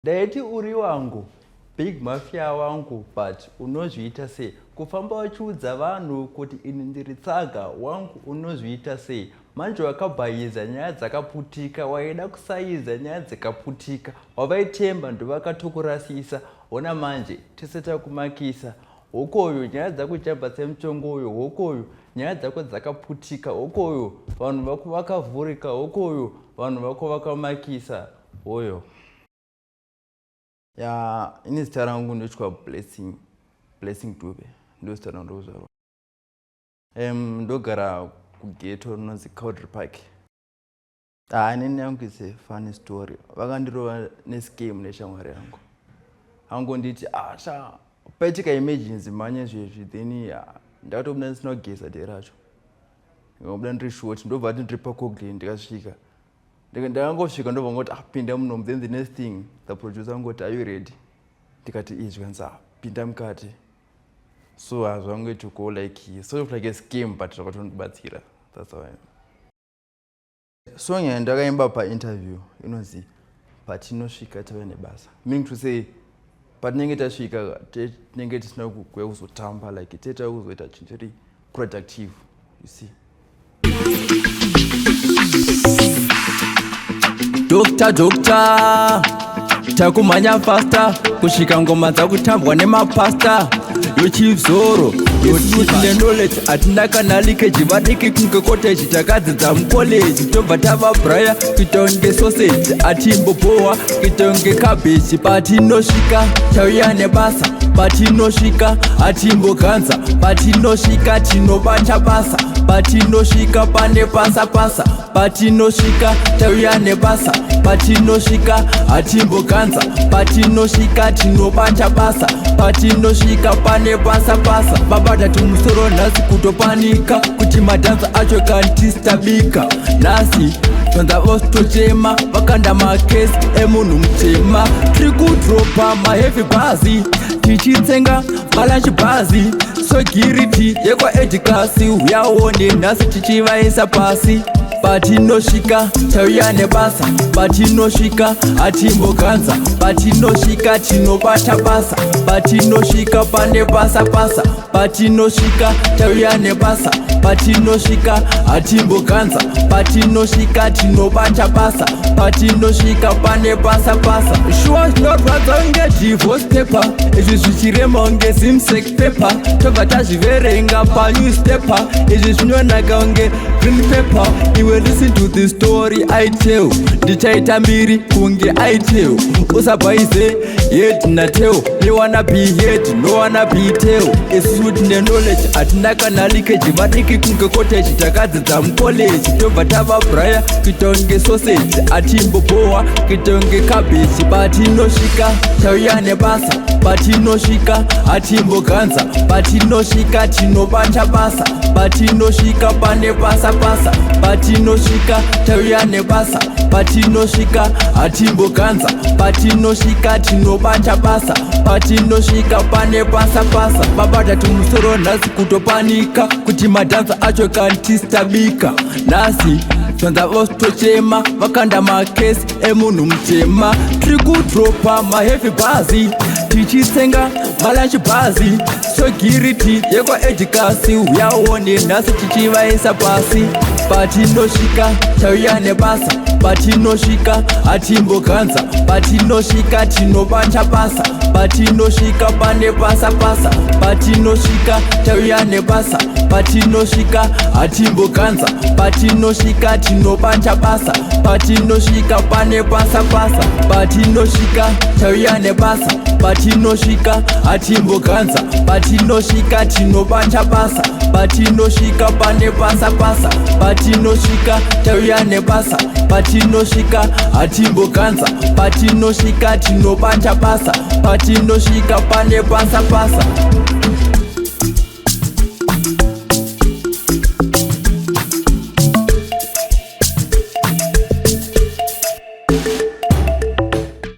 Ndaiti uri wangu, big mafia wangu, but unozviita sei? Kufamba wachiudza vanhu kuti ini ndiri tsaga wangu unozviita sei? Manje wakabhayiza nyaya dzakaputika, waida kusaiza nyaya dzakaputika, wavaitemba ndovakatokurasisa, ona manje tese takumakisa. Hokoyo nyaya dzako chamba semuchongoyo, hokoyo nyaya dzako dzakaputika, hokoyo vanhu vako vakavhurika, hokoyo vanhu vako vakamakisa, oyo. Ya, ini zita rangu ndochwa Blessing Dube, ndo zita rangu ndozvarwa. Ndogara kugeto rinonzi Kulture Riddim. Neni yangu is a funny story. Vakandirova nescam neshamwari yangu. Angonditi paitika emergency manye zvezvi, then ndakatobuda ndisina kugeza dai racho. Ndikabuda ndiri short, ndobva ndiri paCoglin ndikasvika. Ndakangosvika ndobva ngoti pinda munomu, then the next thing the producer angoti are you ready? Ndikati zvikanzi pinda mukati. So hazvangu to go like sort of like a scheme, but zvakatondibatsira. That's how I am. Song yandakaimba painterview inonzi Patino Svika tave nebasa. Meaning to say patinenge tasvika tinenge tisina kuzotamba, like teta kuzoita chinhu chiri productive, you see. Doctor takumanya faster kusvika ngoma dzakutambwa nemapasta yochizoro yotine knowledge atina kana leakage vadiki kunge cottage takadzidza mucollege tobva tavabraya kuita unge sausage atimbopowa kuita unge cabbage. Patinosvika tauya nebasa, patinosvika atimboganza, patinosvika tinobata basa, patinosvika pane pasa, patinosvika tauya nebasa, patinosvika atimboganza, patinosvika tinobata basa, patinosvika pane pasa. Babada tumusoro nhasi kutopanika kuti madhanza acho kantistabika nhasi tonza vostochema vakanda makesi emunhu mutema. Tiri kudropa maheavy bhazi tichitsenga malanchi bhazi, sogiriti yekwaedhikasi uyaone nhasi tichivaisa pasi. Patinosvika tauya nebasa, patinosvika atimboganza, patinosvika tinobata basa, patinosvika pane pasa, patinosvika tauya nebasa, patinosvika atimboganza, patinosvika tinobata basa, patinosvika pane pasa. Sure zvinorwadza unge divorce paper, izvi zvichirema unge simsek paper, tobva tazviverenga panewspaper, izvi zvinonaka unge green paper. Iwe listen to the story I tell, ndichaita mbiri kunge I tell, usabhaize head na tail, you wanna be head, no wanna be tail. Isusu tine knowledge atina kana leakage vadiki kunge cottage takadzidza mucollege tobva tavabraya kuita unge sausage atimbopowa kuita unge cabbage. Patinosvika tauya nebasa, patinosvika atimboganza, patinosvika tinobata basa, patinosvika pane pasa, patinosvika tauya nebasa, patinosvika atimboganza, patinosvika tinobata basa, patinosvika pane pasa. Babada tumusoro nhasi kutopanika kuti madhanza acho kantistabika nhasi tonza vostochema vakanda makesi emunhu mutema. Tiri kudropa maheavy bhazi tichitsenga malanchi bhazi, sogiriti yekwaedhikasi uyaone nhasi tichivaisa pasi. Patinosvika tauya nebasa, patinosvika atimboganza, patinosvika tinobata basa, patinosvika pane pasa, patinosvika tauya nebasa, patinosvika atimboganza, patinosvika tinobata basa, patinosvika pane pasa. Patinosvika tauya nebasa, patinosvika atimboganza, patinosvika tinobata basa, patinosvika pane pasa. Patinosvika tauya nebasa, patinosvika atimboganza, patinosvika tinobata basa, patinosvika pane pasa.